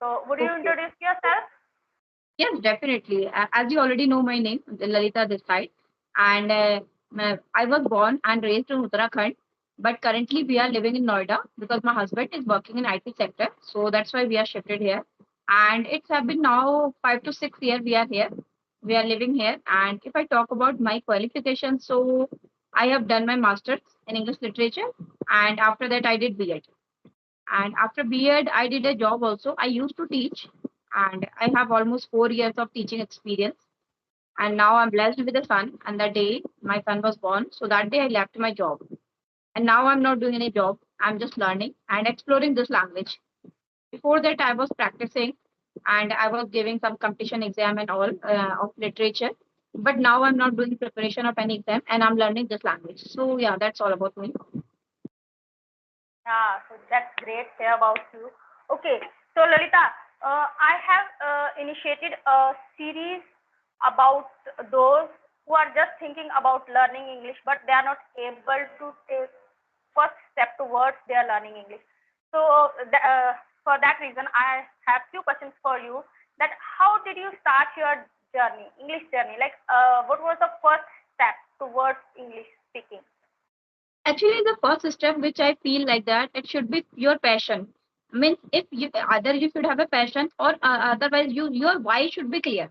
So would you Okay. introduce yourself? Yes, definitely. As you already know my name, Lalita this side, and I was born and raised in Uttarakhand, but currently we are living in Noida because my husband is working in IT sector, so that's why we are shifted here. And it's have been now 5 to 6 years we are here. We are living here, and if I talk about my qualifications, so I have done my masters in English literature, and after that I did B.Ed. And after B.Ed, I did a job also. I used to teach, and I have almost 4 years of teaching experience. And now I'm blessed with a son. And the day my son was born, so that day I left my job. And now I'm not doing any job. I'm just learning and exploring this language. Before that, I was practicing and I was giving some competition exam and all of literature. But now I'm not doing preparation of any exam and I'm learning this language. So yeah, that's all about me. Yeah, so that's great to hear about you. Okay, so Lalita, I have initiated a series about those who are just thinking about learning English, but they are not able to take first step towards their learning English. So for that reason, I have few questions for you. That how did you start your journey, English journey? Like, what was the first step towards English speaking? Actually, the first step, which I feel like that, it should be your passion. Means if you either you should have a passion or otherwise your why should be clear.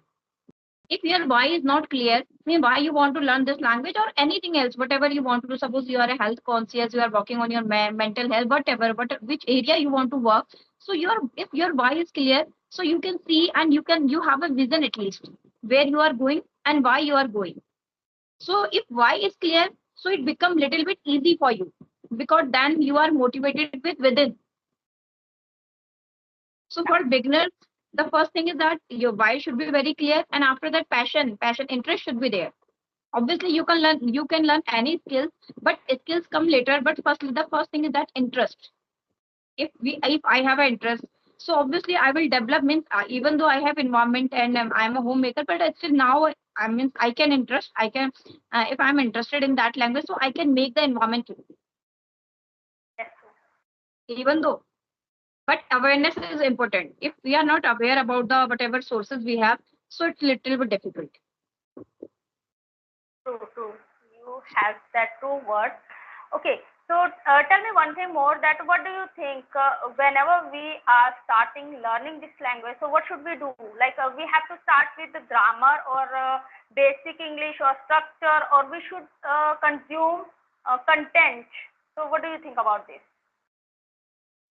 If your why is not clear, mean why you want to learn this language or anything else, whatever you want to do. Suppose you are a health conscious, you are working on your mental health, whatever, but which area you want to work. So your if your why is clear, so you can see and you have a vision at least where you are going and why you are going. So if why is clear, so it become little bit easy for you because then you are motivated with within. So for beginners, the first thing is that your why should be very clear, and after that, passion, interest should be there. Obviously, you can learn any skills, but skills come later. But firstly, the first thing is that interest. If I have an interest, so obviously I will develop. Means even though I have environment and I'm a homemaker, but still now I mean I can interest. I can if I'm interested in that language, so I can make the environment too, Yes. even though. But awareness is important. If we are not aware about the whatever sources we have, so it's little bit difficult. True, true. You have that true word. Okay, so tell me one thing more. That what do you think whenever we are starting learning this language? So what should we do? Like we have to start with the grammar or basic English or structure, or we should consume content. So what do you think about this?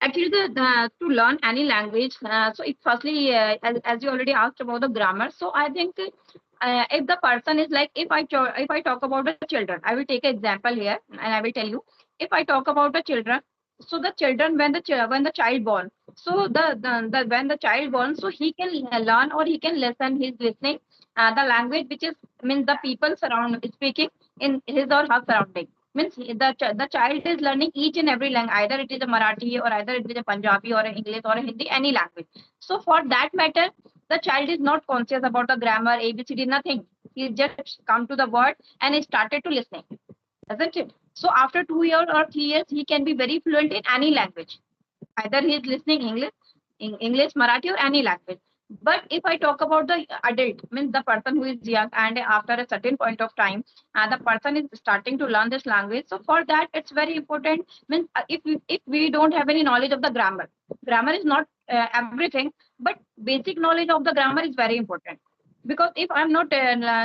Actually, the to learn any language, so it firstly, as you already asked about the grammar, so I think if the person is like, if I talk about the children, I will take an example here, and I will tell you, if I talk about the children, so the children when the child born, so the when the child born, so he can learn or he can listen, he's listening the language which is means the people surround speaking in his or her surrounding means the child is learning each and every language, either it is a Marathi or either it is a Punjabi or an English or a Hindi, any language. So for that matter, the child is not conscious about the grammar, ABCD, nothing. He just come to the word and he started to listening, isn't it? So after 2 years or 3 years, he can be very fluent in any language. Either he is listening English, English, Marathi, or any language. But if I talk about the adult, means the person who is young, and after a certain point of time, the person is starting to learn this language. So for that, it's very important. Means if we don't have any knowledge of the grammar is not everything, but basic knowledge of the grammar is very important. Because if I'm not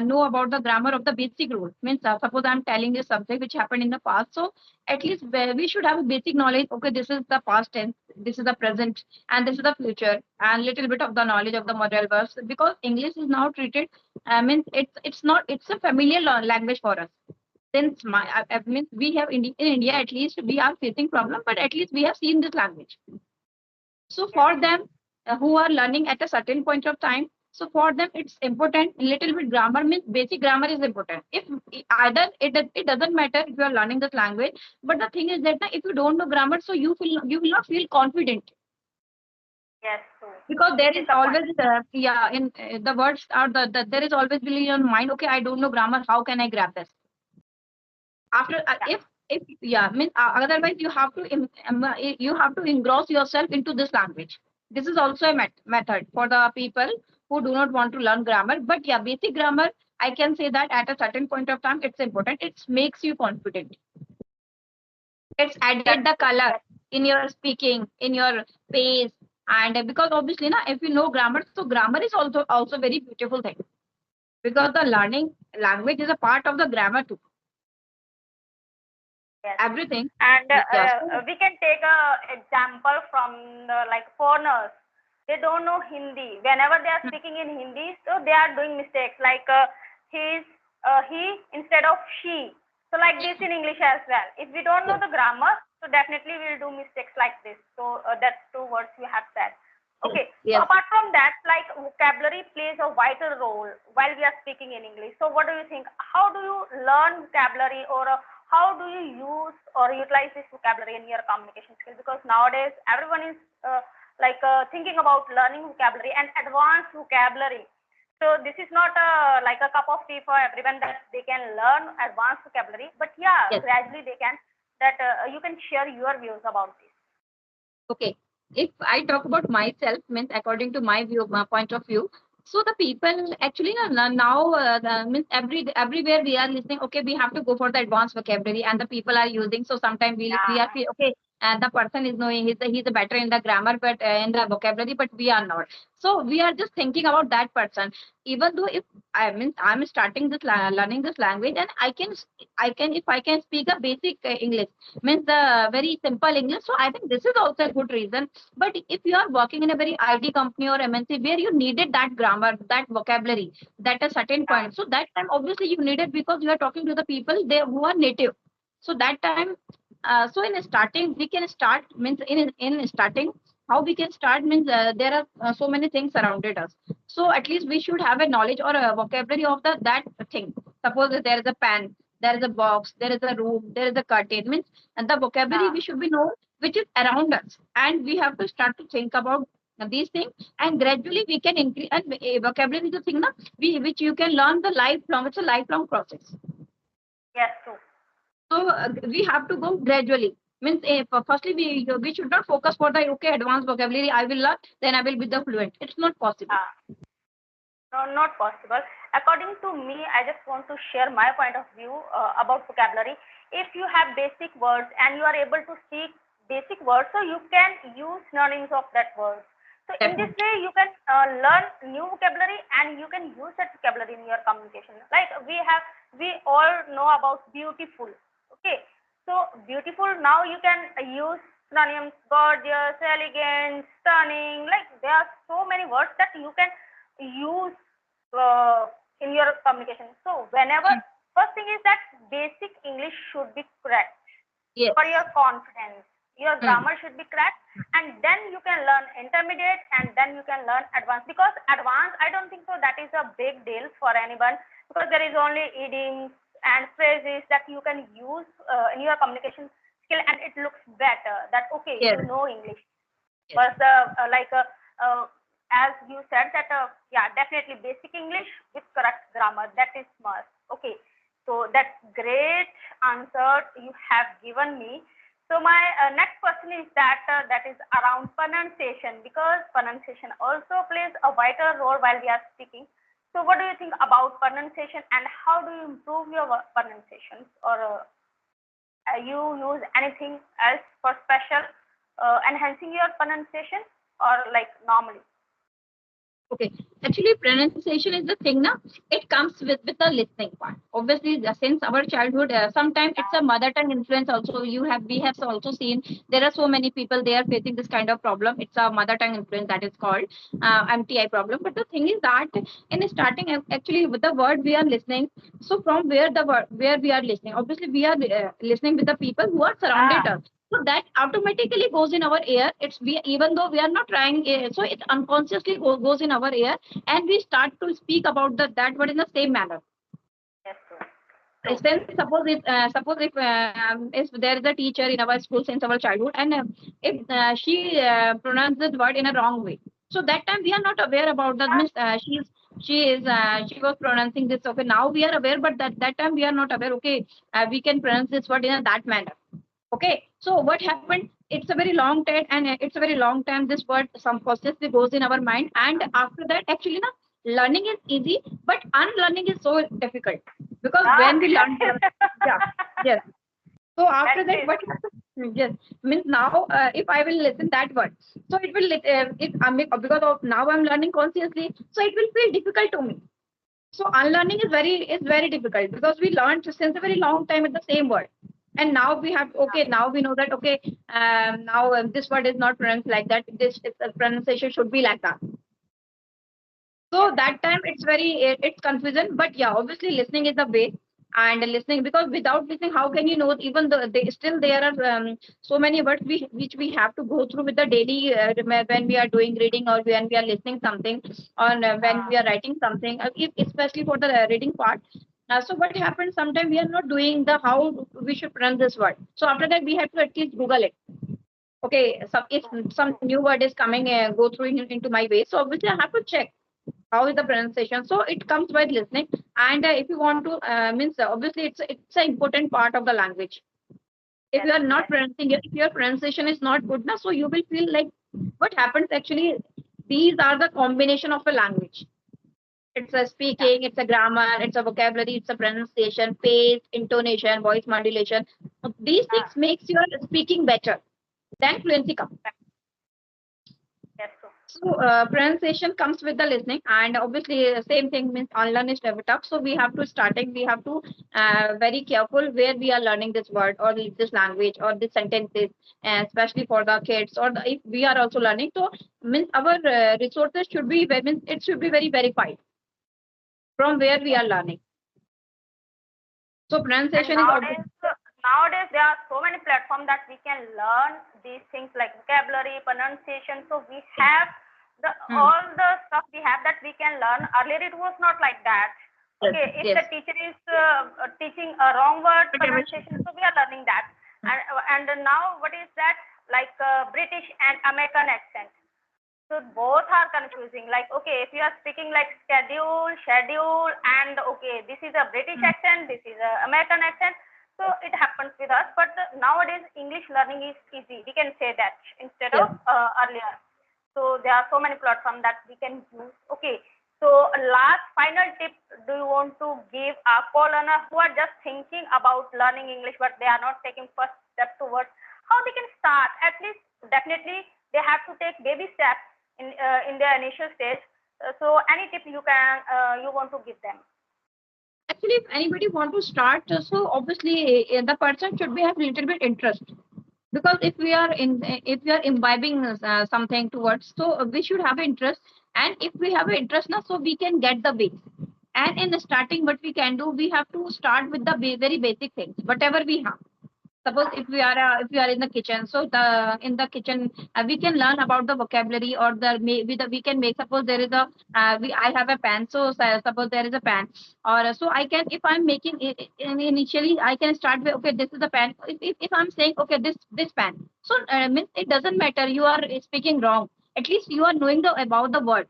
know about the grammar of the basic rule, means suppose I'm telling you something which happened in the past, so at least we should have a basic knowledge. Okay, this is the past tense, this is the present, and this is the future, and little bit of the knowledge of the model verbs. Because English is now treated, I mean, it's not it's a familiar language for us. Since I mean we have in India at least we are facing problem, but at least we have seen this language. So Yes. for them who are learning at a certain point of time, so for them it's important. Little bit grammar means basic grammar is important. If either it doesn't matter if you are learning this language, but the thing is that if you don't know grammar, so you will not feel confident Yes, true. because This there is is the point. always yeah in the words are there is always will in your mind. Okay, I don't know grammar. How can I grab this? After Yeah. if yeah means otherwise you have to you have to engross yourself into this language. This is also a method for the people who do not want to learn grammar. But yeah, basic grammar, I can say that at a certain point of time, it's important. It makes you confident. It's added the color in your speaking, in your pace, and because obviously, na, if you know grammar, so grammar is also very beautiful thing, because the learning language is a part of the grammar too. Yes. Everything. And Yes. we can take a example from the, like, foreigners. They don't know Hindi. Whenever they are speaking in Hindi, so they are doing mistakes. Like he instead of she. So like this in English as well. If we don't know the grammar, so definitely we'll do mistakes like this. So that's two words you have said. Okay. So Yes. apart from that, like, vocabulary plays a vital role while we are speaking in English. So what do you think? How do you learn vocabulary, or how do you use or utilize this vocabulary in your communication skills? Because nowadays everyone is thinking about learning vocabulary and advanced vocabulary. So this is not like a cup of tea for everyone that they can learn advanced vocabulary. But yeah, Yes. gradually they can. That you can share your views about this. Okay. If I talk about myself, means according to my view, my point of view. So the people actually now means everywhere we are listening. Okay, we have to go for the advanced vocabulary, and the people are using. So sometimes we are Yeah. okay. And the person is knowing he's a better in the grammar, but in the vocabulary, but we are not. So we are just thinking about that person. Even though if I mean I'm starting this learning this language, and I can if I can speak a basic English, means the very simple English. So I think this is also a good reason. But if you are working in a very IT company or MNC where you needed that grammar, that vocabulary, that a certain point, so that time obviously you need it because you are talking to the people they who are native. So that time, so in starting we can start means in starting how we can start means there are so many things surrounded us. So at least we should have a knowledge or a vocabulary of that thing. Suppose that there is a pen, there is a box, there is a room, there is a curtain, means and the vocabulary we should be know which is around us, and we have to start to think about these things, and gradually we can increase. And vocabulary is the thing na, which you can learn the lifelong. It's a lifelong process. Yes, true. So we have to go gradually. Means firstly we should not focus for the okay advanced vocabulary I will learn, then I will be the fluent. It's not possible. No, not possible. According to me, I just want to share my point of view about vocabulary. If you have basic words and you are able to speak basic words, so you can use synonyms of that word. So in this way, you can learn new vocabulary and you can use that vocabulary in your communication. Like we all know about beautiful. Okay, so beautiful. Now you can use synonyms: gorgeous, elegant, stunning. Like there are so many words that you can use in your communication. So whenever, first thing is that basic English should be correct. Yes. For your confidence. Your grammar should be correct, and then you can learn intermediate, and then you can learn advanced. Because advanced, I don't think so that is a big deal for anyone, because there is only idioms and phrases that you can use in your communication skill, and it looks better. That okay, Yes. you know English. Yes. But as you said that yeah, definitely basic English with correct grammar, that is must. Okay, so that's great answer you have given me. So my next question is that is around pronunciation, because pronunciation also plays a vital role while we are speaking. So what do you think about pronunciation, and how do you improve your pronunciations, or you use anything else for special enhancing your pronunciation, or like normally? Okay. Actually, pronunciation is the thing now. It comes with the listening part. Obviously, since our childhood, sometimes it's a mother tongue influence. Also, we have also seen there are so many people they are facing this kind of problem. It's a mother tongue influence that is called MTI problem. But the thing is that in starting, actually, with the word we are listening. So from where the word where we are listening, obviously we are listening with the people who are surrounded us. So that automatically goes in our ear. It's we even though we are not trying, so it unconsciously goes in our ear, and we start to speak about that word in the same manner. Yes, Since suppose if there is a teacher in our school since our childhood, and if she pronounces the word in a wrong way, so that time we are not aware about that. Means she was pronouncing this. Okay, now we are aware, but that time we are not aware. Okay, we can pronounce this word in that manner. Okay, so what happened? it's a very long time, and it's a very long time this word some consciously goes in our mind, and after that actually na, learning is easy but unlearning is so difficult, because Ah, when we learn yeah, yes, so after that's that it. what happens, yes, means now if I will listen that word, so it will it because of now I'm learning consciously, so it will feel difficult to me. So unlearning is very difficult because we learned since a very long time at the same word, and now we have okay. Now we know that okay. Now this word is not pronounced like that. This pronunciation should be like that. So Yes. that time it's very it's confusion. But yeah, obviously listening is the way, and listening, because without listening, how can you know? Even though they still there are so many words which we have to go through with the daily when we are doing reading or when we are listening something, or when we are writing something, if, especially for the reading part. So what happens sometimes we are not doing the how we should pronounce this word. So after that we have to at least Google it. Okay, so if some new word is coming, go through into my way. So obviously I have to check how is the pronunciation. So it comes by listening, and if you want to means obviously it's an important part of the language. If Yes. you are not Yes. pronouncing it, if your pronunciation is not good enough, so you will feel like what happens actually. These are the combination of a language. It's a Yeah. speaking, it's a grammar, it's a vocabulary, it's a pronunciation, pace, intonation, voice modulation. These Ah, things makes your speaking better than fluency comes. yes. True. So pronunciation comes with the listening, and obviously same thing means unlearn is never tough. So we have to starting, we have to very careful where we are learning this word or this language or this sentences, especially for the kids or if we are also learning. So means our resources should be means it should be very verified from where we Yes. are learning. So And pronunciation is obviously nowadays there are so many platforms that we can learn these things like vocabulary, pronunciation. So we have the hmm, all the stuff we have that we can learn. Earlier it was not like that. yes, Okay, if the yes, teacher is teaching a wrong word whatever. pronunciation, so we are learning that. And now what is that, like British and American accent? So both are confusing. Like, okay, if you are speaking like schedule, and okay, this is a British Hmm, accent, this is a American accent. So it happens with us. But nowadays, English learning is easy. We can say that instead yes. of earlier. So there are so many platforms that we can use. Okay. So last final tip, do you want to give a co-learner who are just thinking about learning English but they are not taking first step towards how they can start? At least definitely they have to take baby steps in their initial stage. So any tip you can you want to give them? Actually, if anybody want to start, so obviously the person should be have little bit interest, because if we are imbibing something towards, so we should have interest, and if we have interest now, so we can get the base. And in the starting what we can do, we have to start with the very basic things whatever we have. Suppose if we are in the kitchen, so the in the kitchen we can learn about the vocabulary, or we can make, suppose there is a I have a pan, so suppose there is a pan, or so I can, if I'm making initially I can start with okay, this is the pan. If I'm saying okay, this pan, so means it doesn't matter you are speaking wrong, at least you are knowing the about the word,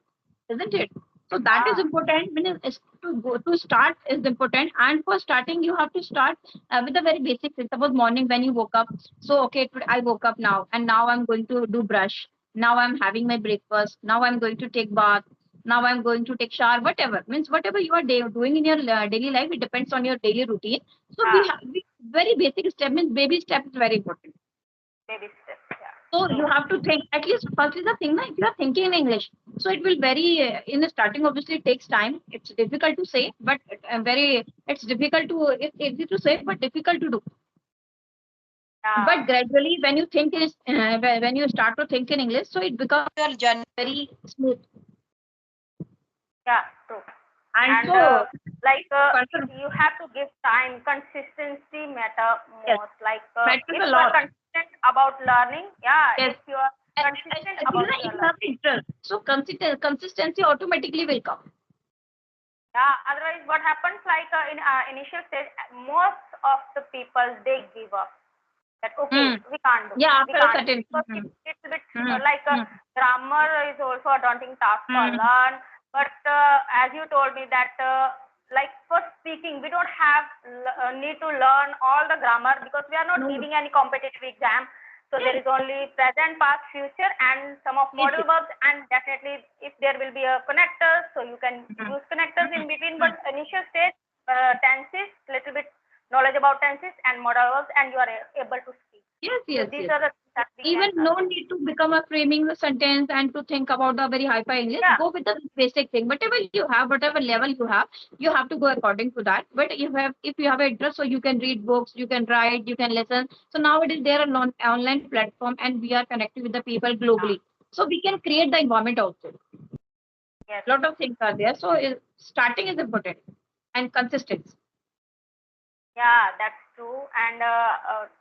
isn't it? So that is Ah, important. When is to go to start is important, and for starting you have to start with the very basic things. Suppose morning when you woke up, so okay, I woke up now, and now I'm going to do brush. Now I'm having my breakfast. Now I'm going to take bath. Now I'm going to take shower. Whatever means whatever you are doing in your daily life, it depends on your daily routine. So ah, very basic step means baby step is very important. baby steps. Yeah. So So you have to think at least firstly the thing that if you are thinking in English, so it will very in the starting obviously it takes time. It's difficult to say, but very it's difficult to it's easy to say but difficult to do. yeah, But gradually when you think is when you start to think in English, so it becomes your journey very smooth. yeah, true. And And so like person, you have to give time. Consistency matter yes, most. Like matters if a you are lot. consistent about learning, yeah, Yes. if you are consistent about If your you have learning, interest, so consistency automatically will come. yeah. Otherwise, what happens, like in initial stage, most of the people they give up. That Hmm. okay, Yeah, we after a can't do certain. because it's a bit Hmm. like Hmm. grammar is also a daunting task for Hmm. learn. But as you told me that like for speaking we don't have need to learn all the grammar because we are not No. giving any competitive exam. So there Yes. is only present, past, future, and some of modal Yes. verbs. And definitely, if there will be a connector, so you can Mhm. use connectors in Mhm. between. Mhm. But initial stage, tenses, little bit knowledge about tenses and modal verbs, and you are able to speak. Yes, So yes, these yes. are the things that we Even can no do. need to become a framing the sentence and to think about the very high fi English. Yeah, Go with the basic thing. Whatever you have, whatever level you have to go according to that. But if you have an interest, so you can read books, you can write, you can listen. So nowadays there are online platform and we are connected with the people yeah, globally. So we can create the environment also. yes. Lot of things are there. So starting is important and consistency. Yeah, that's true. And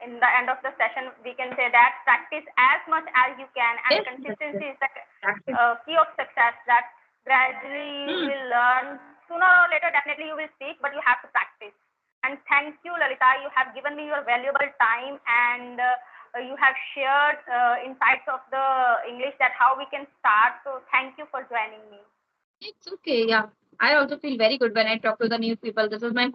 in the end of the session, we can say that practice as much as you can, and Yes, yes, yes. consistency is the Practice. key of success. That gradually you Hmm. will learn. Sooner or later, definitely you will speak, but you have to practice. And thank you, Lalita. You have given me your valuable time, and you have shared insights of the English that how we can start. So thank you for joining me. It's okay. Yeah. I also feel very good when I talk to the new people. This is my